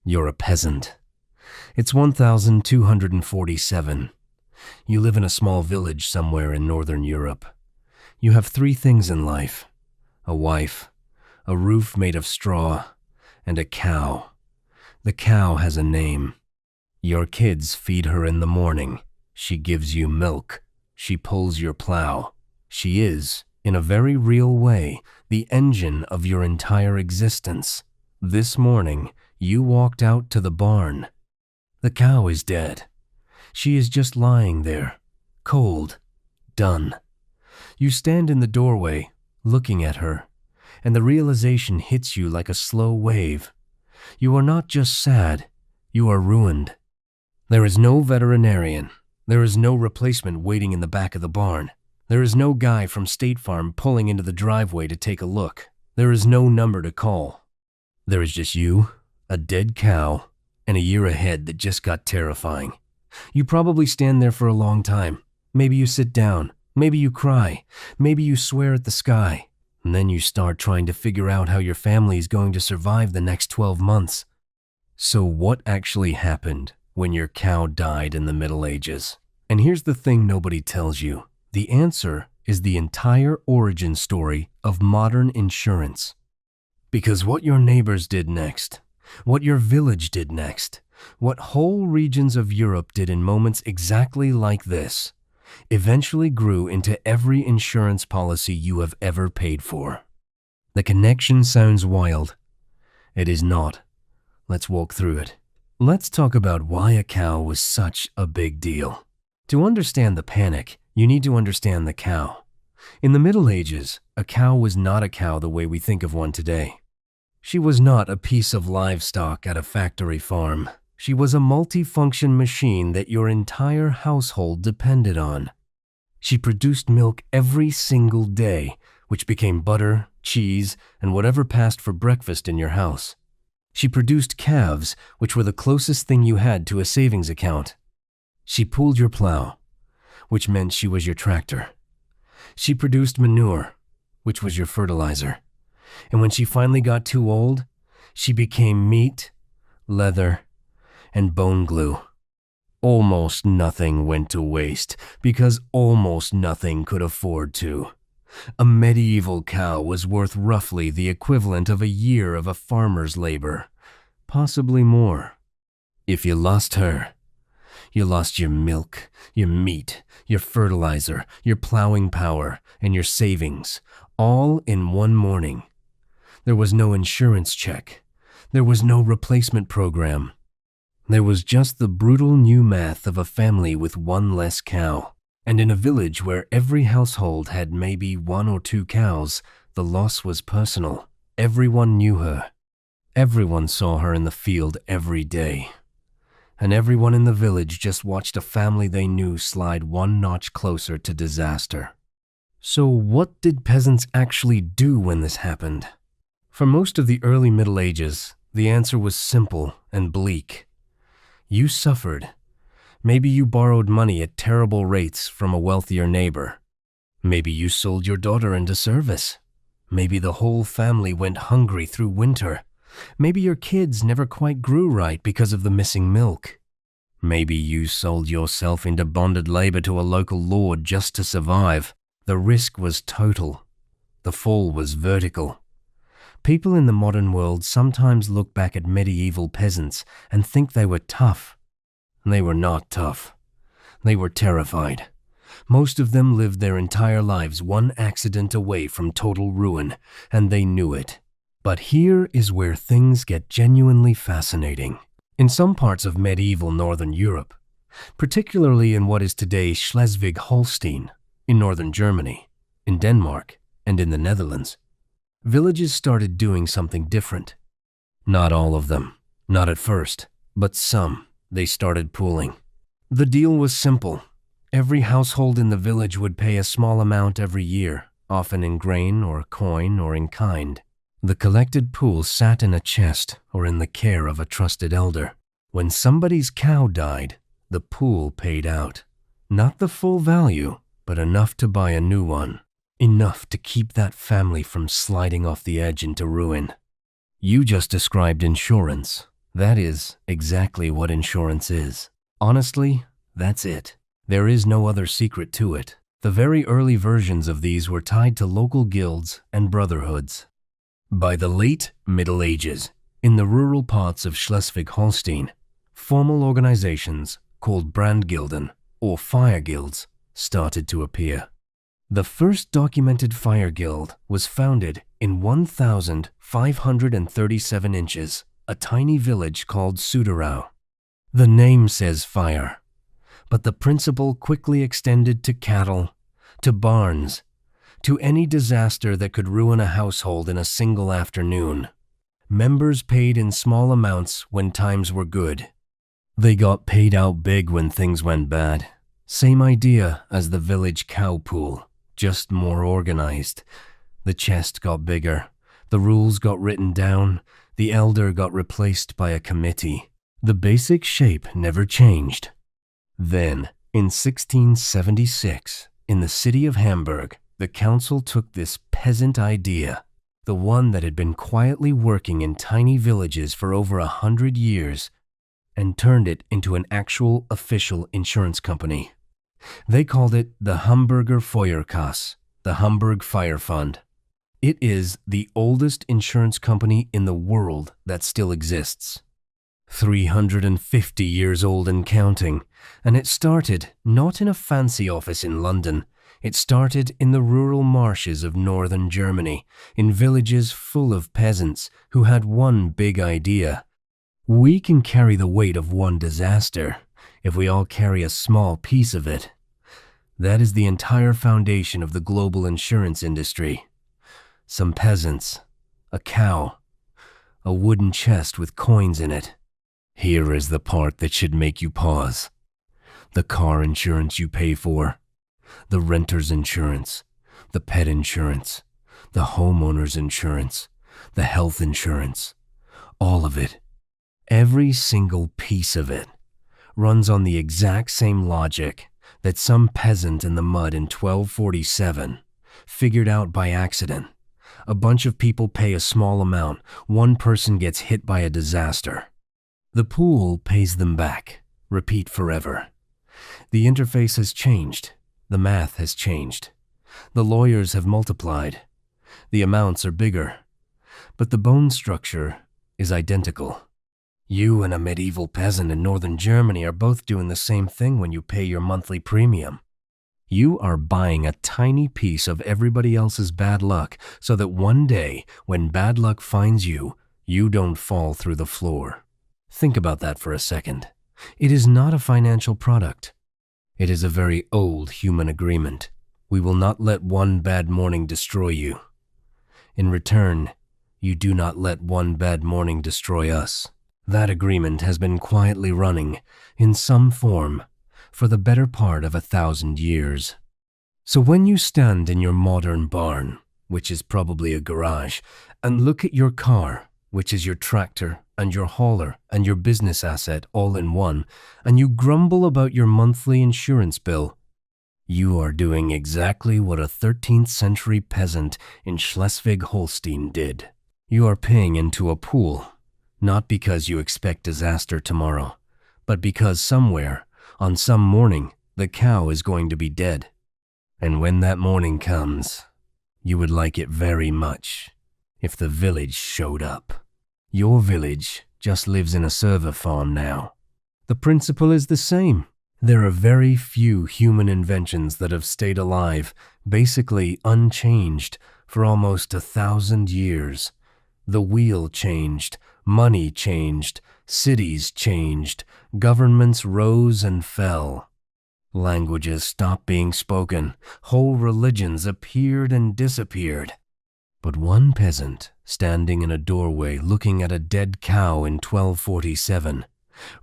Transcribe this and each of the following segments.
You're a peasant. It's 1247. You live in a small village somewhere in Northern Europe. You have three things in life: a wife, a roof made of straw, and a cow. The cow has a name. Your kids feed her in the morning. She gives you milk. She pulls your plow. She is, in a very real way, the engine of your entire existence. This morning, you walked out to the barn. The cow is dead. She is just lying there, cold, done. You stand in the doorway, looking at her, and the realization hits you like a slow wave. You are not just sad, you are ruined. There is no veterinarian. There is no replacement waiting in the back of the barn. There is no guy from State Farm pulling into the driveway to take a look. There is no number to call. There is just you, a dead cow, and a year ahead that just got terrifying. You probably stand there for a long time. Maybe you sit down. Maybe you cry. Maybe you swear at the sky. And then you start trying to figure out how your family is going to survive the next 12 months. So what actually happened when your cow died in the Middle Ages? And here's the thing nobody tells you. The answer is the entire origin story of modern insurance. Because what your neighbors did next, what your village did next, what whole regions of Europe did in moments exactly like this, eventually grew into every insurance policy you have ever paid for. The connection sounds wild. It is not. Let's walk through it. Let's talk about why a cow was such a big deal. To understand the panic, you need to understand the cow. In the Middle Ages, a cow was not a cow the way we think of one today. She was not a piece of livestock at a factory farm. She was a multifunction machine that your entire household depended on. She produced milk every single day, which became butter, cheese, and whatever passed for breakfast in your house. She produced calves, which were the closest thing you had to a savings account. She pulled your plow, which meant she was your tractor. She produced manure, which was your fertilizer. And when she finally got too old, she became meat, leather, and bone glue. Almost nothing went to waste because almost nothing could afford to. A medieval cow was worth roughly the equivalent of a year of a farmer's labor, possibly more. If you lost her, you lost your milk, your meat, your fertilizer, your plowing power, and your savings, all in one morning. There was no insurance check. There was no replacement program. There was just the brutal new math of a family with one less cow. And in a village where every household had maybe 1 or 2 cows, the loss was personal. Everyone knew her. Everyone saw her in the field every day. And everyone in the village just watched a family they knew slide one notch closer to disaster. So what did peasants actually do when this happened? For most of the early Middle Ages, the answer was simple and bleak. You suffered. Maybe you borrowed money at terrible rates from a wealthier neighbor. Maybe you sold your daughter into service. Maybe the whole family went hungry through winter. Maybe your kids never quite grew right because of the missing milk. Maybe you sold yourself into bonded labor to a local lord just to survive. The risk was total. The fall was vertical. People in the modern world sometimes look back at medieval peasants and think they were tough. They were not tough. They were terrified. Most of them lived their entire lives one accident away from total ruin, and they knew it. But here is where things get genuinely fascinating. In some parts of medieval Northern Europe, particularly in what is today Schleswig-Holstein, in northern Germany, in Denmark, and in the Netherlands, villages started doing something different. Not all of them, not at first, but some. They started pooling. The deal was simple. Every household in the village would pay a small amount every year, often in grain or coin or in kind. The collected pool sat in a chest or in the care of a trusted elder. When somebody's cow died, the pool paid out. Not the full value, but enough to buy a new one. Enough to keep that family from sliding off the edge into ruin. You just described insurance. That is exactly what insurance is. Honestly, that's it. There is no other secret to it. The very early versions of these were tied to local guilds and brotherhoods. By the late Middle Ages, in the rural parts of Schleswig-Holstein, formal organizations called Brandgilden or fire guilds started to appear. The first documented fire guild was founded in 1,537 inches, a tiny village called Suderau. The name says fire, but the principle quickly extended to cattle, to barns, to any disaster that could ruin a household in a single afternoon. Members paid in small amounts when times were good. They got paid out big when things went bad. Same idea as the village cow pool, just more organized. The chest got bigger, the rules got written down, the elder got replaced by a committee. The basic shape never changed. Then, in 1676, in the city of Hamburg, the council took this peasant idea, the one that had been quietly working in tiny villages for over 100 years, and turned it into an actual official insurance company. They called it the Hamburger Feuerkasse, the Hamburg Fire Fund. It is the oldest insurance company in the world that still exists. 350 years old and counting, and it started not in a fancy office in London. It started in the rural marshes of northern Germany, in villages full of peasants who had one big idea. We can carry the weight of one disaster if we all carry a small piece of it. That is the entire foundation of the global insurance industry. Some peasants, a cow, a wooden chest with coins in it. Here is the part that should make you pause. The car insurance you pay for, the renter's insurance, the pet insurance, the homeowner's insurance, the health insurance, all of it. Every single piece of it runs on the exact same logic that some peasant in the mud in 1247 figured out by accident. A bunch of people pay a small amount, one person gets hit by a disaster. The pool pays them back. Repeat forever. The interface has changed. The math has changed. The lawyers have multiplied. The amounts are bigger. But the bone structure is identical. You and a medieval peasant in northern Germany are both doing the same thing when you pay your monthly premium. You are buying a tiny piece of everybody else's bad luck so that one day, when bad luck finds you, you don't fall through the floor. Think about that for a second. It is not a financial product. It is a very old human agreement. We will not let one bad morning destroy you. In return, you do not let one bad morning destroy us. That agreement has been quietly running, in some form, for the better part of 1,000 years. So when you stand in your modern barn, which is probably a garage, and look at your car, which is your tractor and your hauler and your business asset all in one, and you grumble about your monthly insurance bill, you are doing exactly what a 13th century peasant in Schleswig-Holstein did. You are paying into a pool, not because you expect disaster tomorrow, but because somewhere, on some morning, the cow is going to be dead. And when that morning comes, you would like it very much if the village showed up. Your village just lives in a server farm now. The principle is the same. There are very few human inventions that have stayed alive, basically unchanged, for almost 1,000 years. The wheel changed, money changed, cities changed, governments rose and fell. Languages stopped being spoken, whole religions appeared and disappeared. But one peasant, standing in a doorway looking at a dead cow in 1247,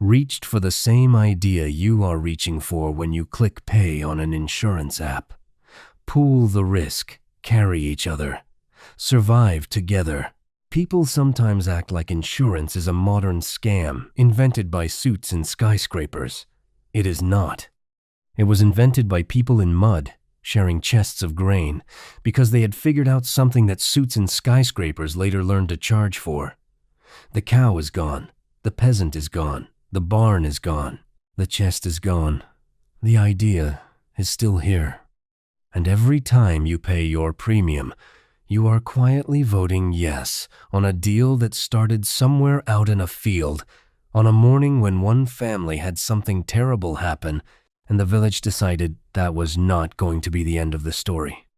reached for the same idea you are reaching for when you click pay on an insurance app. Pool the risk, carry each other, survive together. People sometimes act like insurance is a modern scam invented by suits in skyscrapers. It is not. It was invented by people in mud, sharing chests of grain, because they had figured out something that suits in skyscrapers later learned to charge for. The cow is gone, The peasant is gone. The barn is gone. The chest is gone. The idea is still here. And every time you pay your premium, you are quietly voting yes on a deal that started somewhere out in a field, on a morning when one family had something terrible happen, and the village decided that was not going to be the end of the story.